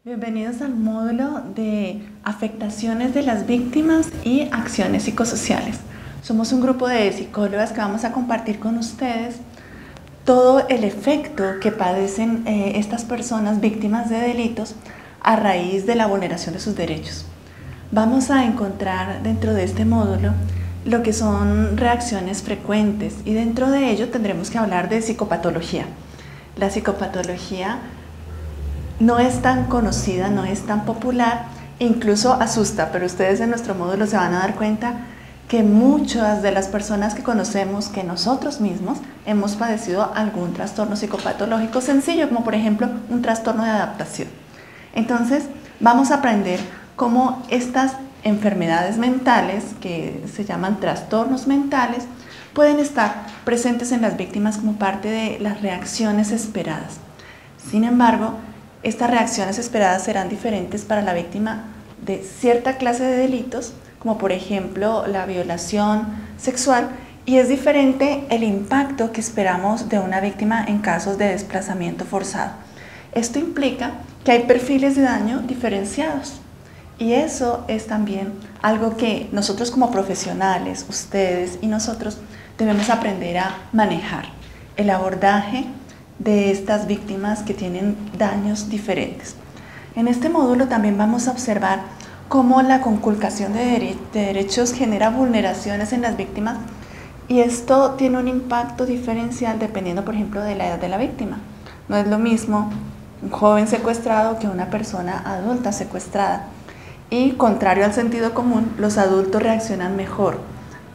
Bienvenidos al módulo de afectaciones de las víctimas y acciones psicosociales. Somos un grupo de psicólogas que vamos a compartir con ustedes todo el efecto que padecen estas personas víctimas de delitos a raíz de la vulneración de sus derechos. Vamos a encontrar dentro de este módulo lo que son reacciones frecuentes y dentro de ello tendremos que hablar de psicopatología. La psicopatología no es tan conocida, no es tan popular, incluso asusta, pero ustedes en nuestro módulo se van a dar cuenta que muchas de las personas que conocemos, que nosotros mismos hemos padecido algún trastorno psicopatológico sencillo, como por ejemplo un trastorno de adaptación. Entonces vamos a aprender cómo estas enfermedades mentales, que se llaman trastornos mentales, pueden estar presentes en las víctimas como parte de las reacciones esperadas. Sin embargo, estas reacciones esperadas serán diferentes para la víctima de cierta clase de delitos, como por ejemplo la violación sexual, y es diferente el impacto que esperamos de una víctima en casos de desplazamiento forzado. Esto implica que hay perfiles de daño diferenciados, y eso es también algo que nosotros como profesionales, ustedes y nosotros, debemos aprender a manejar. El abordaje de estas víctimas que tienen daños diferentes. En este módulo también vamos a observar cómo la conculcación de derechos genera vulneraciones en las víctimas, y esto tiene un impacto diferencial dependiendo, por ejemplo, de la edad de la víctima. No es lo mismo un joven secuestrado que una persona adulta secuestrada, y contrario al sentido común, los adultos reaccionan mejor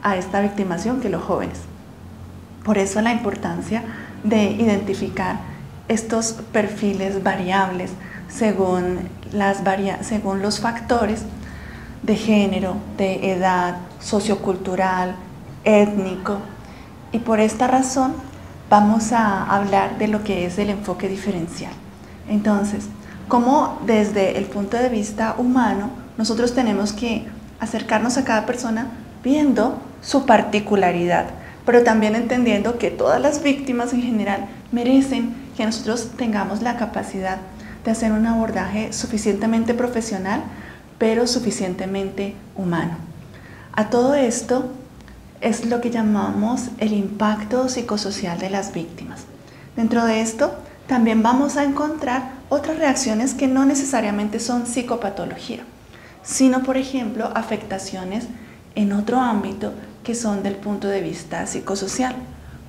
a esta victimación que los jóvenes. Por eso la importancia de identificar estos perfiles variables según los factores de género, de edad, sociocultural, étnico, y por esta razón vamos a hablar de lo que es el enfoque diferencial. Entonces, cómo desde el punto de vista humano nosotros tenemos que acercarnos a cada persona viendo su particularidad, pero también entendiendo que todas las víctimas en general merecen que nosotros tengamos la capacidad de hacer un abordaje suficientemente profesional, pero suficientemente humano. A todo esto es lo que llamamos el impacto psicosocial de las víctimas. Dentro de esto también vamos a encontrar otras reacciones que no necesariamente son psicopatología, sino por ejemplo afectaciones en otro ámbito que son del punto de vista psicosocial.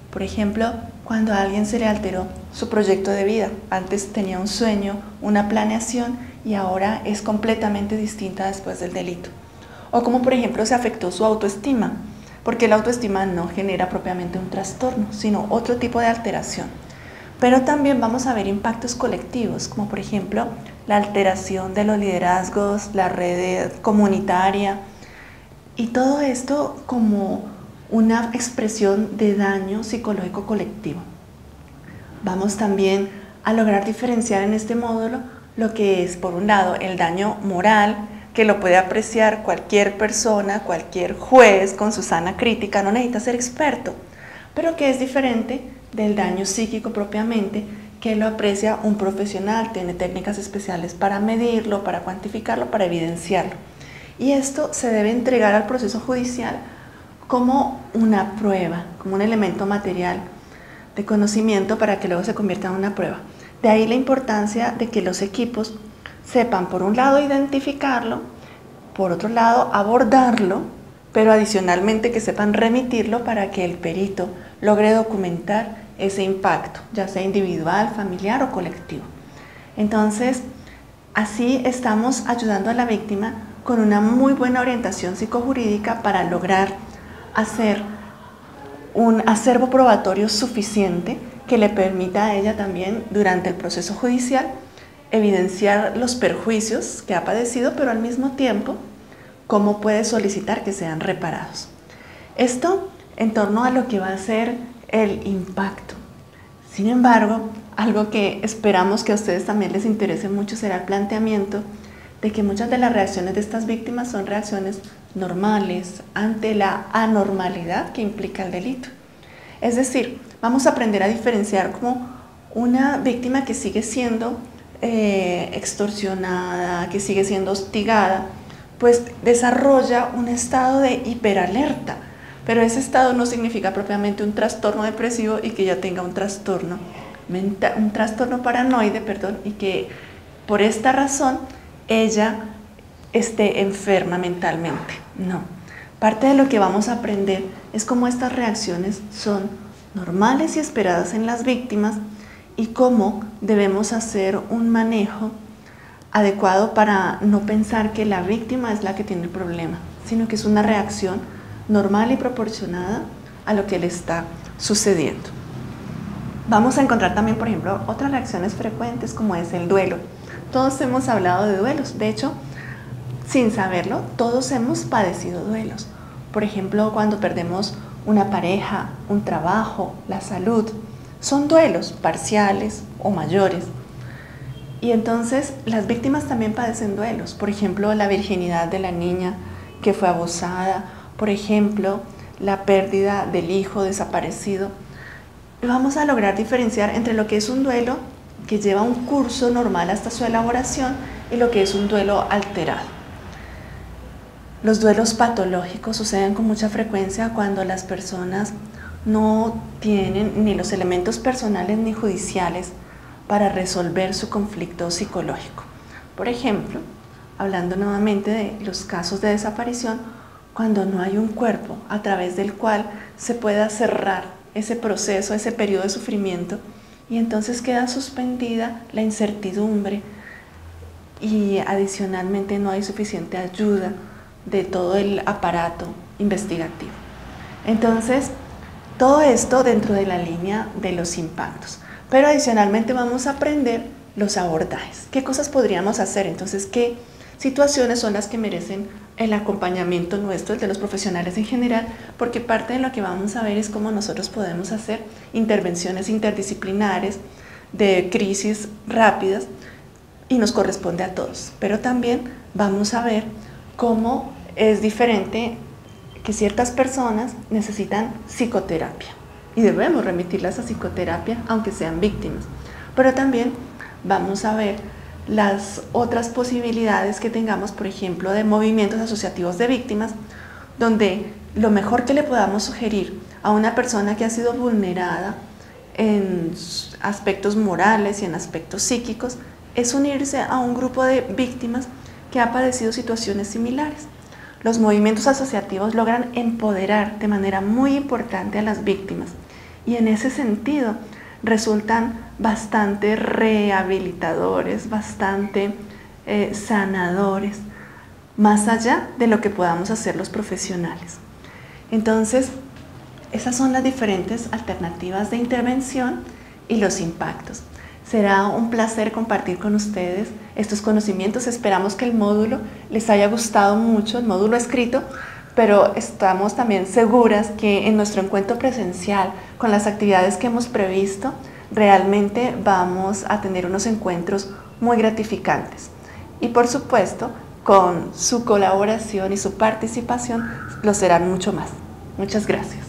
Por ejemplo, cuando a alguien se le alteró su proyecto de vida, antes tenía un sueño, una planeación, y ahora es completamente distinta después del delito. O como por ejemplo se afectó su autoestima, porque la autoestima no genera propiamente un trastorno, sino otro tipo de alteración. Pero también vamos a ver impactos colectivos, como por ejemplo la alteración de los liderazgos, la red comunitaria, y todo esto como una expresión de daño psicológico colectivo. Vamos también a lograr diferenciar en este módulo lo que es, por un lado, el daño moral, que lo puede apreciar cualquier persona, cualquier juez con su sana crítica, no necesita ser experto, pero que es diferente del daño psíquico propiamente, que lo aprecia un profesional, tiene técnicas especiales para medirlo, para cuantificarlo, para evidenciarlo. Y esto se debe entregar al proceso judicial como una prueba, como un elemento material de conocimiento para que luego se convierta en una prueba. De ahí la importancia de que los equipos sepan, por un lado, identificarlo, por otro lado, abordarlo, pero adicionalmente que sepan remitirlo para que el perito logre documentar ese impacto, ya sea individual, familiar o colectivo. Entonces, así estamos ayudando a la víctima con una muy buena orientación psicojurídica para lograr hacer un acervo probatorio suficiente que le permita a ella también, durante el proceso judicial, evidenciar los perjuicios que ha padecido, pero al mismo tiempo, cómo puede solicitar que sean reparados. Esto en torno a lo que va a ser el impacto. Sin embargo, algo que esperamos que a ustedes también les interese mucho será el planteamiento de que muchas de las reacciones de estas víctimas son reacciones normales ante la anormalidad que implica el delito. Es decir, vamos a aprender a diferenciar como una víctima que sigue siendo extorsionada, que sigue siendo hostigada, pues desarrolla un estado de hiperalerta. Pero ese estado no significa propiamente un trastorno depresivo y que ya tenga un trastorno mental, un trastorno paranoide, perdón, y que por esta razón ella esté enferma mentalmente. No. Parte de lo que vamos a aprender es cómo estas reacciones son normales y esperadas en las víctimas y cómo debemos hacer un manejo adecuado para no pensar que la víctima es la que tiene el problema, sino que es una reacción normal y proporcionada a lo que le está sucediendo. Vamos a encontrar también, por ejemplo, otras reacciones frecuentes como es el duelo. Todos hemos hablado de duelos, de hecho, sin saberlo, todos hemos padecido duelos. Por ejemplo, cuando perdemos una pareja, un trabajo, la salud, son duelos parciales o mayores. Y entonces las víctimas también padecen duelos. Por ejemplo, la virginidad de la niña que fue abusada, por ejemplo, la pérdida del hijo desaparecido. Vamos a lograr diferenciar entre lo que es un duelo que lleva un curso normal hasta su elaboración y lo que es un duelo alterado. Los duelos patológicos suceden con mucha frecuencia cuando las personas no tienen ni los elementos personales ni judiciales para resolver su conflicto psicológico. Por ejemplo, hablando nuevamente de los casos de desaparición, cuando no hay un cuerpo a través del cual se pueda cerrar ese proceso, ese periodo de sufrimiento, y entonces queda suspendida la incertidumbre y adicionalmente no hay suficiente ayuda de todo el aparato investigativo. Entonces, todo esto dentro de la línea de los impactos. Pero adicionalmente vamos a aprender los abordajes. ¿Qué cosas podríamos hacer? Entonces, ¿qué situaciones son las que merecen el acompañamiento nuestro, el de los profesionales en general? Porque parte de lo que vamos a ver es cómo nosotros podemos hacer intervenciones interdisciplinares de crisis rápidas y nos corresponde a todos. Pero también vamos a ver cómo es diferente que ciertas personas necesitan psicoterapia y debemos remitirlas a psicoterapia aunque sean víctimas. Pero también vamos a ver las otras posibilidades que tengamos, por ejemplo, de movimientos asociativos de víctimas, donde lo mejor que le podamos sugerir a una persona que ha sido vulnerada en aspectos morales y en aspectos psíquicos es unirse a un grupo de víctimas que ha padecido situaciones similares. Los movimientos asociativos logran empoderar de manera muy importante a las víctimas y en ese sentido resultan bastante rehabilitadores, bastante sanadores, más allá de lo que podamos hacer los profesionales. Entonces, esas son las diferentes alternativas de intervención y los impactos. Será un placer compartir con ustedes estos conocimientos. Esperamos que el módulo les haya gustado mucho, el módulo escrito, pero estamos también seguras que en nuestro encuentro presencial, con las actividades que hemos previsto, realmente vamos a tener unos encuentros muy gratificantes. Y por supuesto, con su colaboración y su participación, lo serán mucho más. Muchas gracias.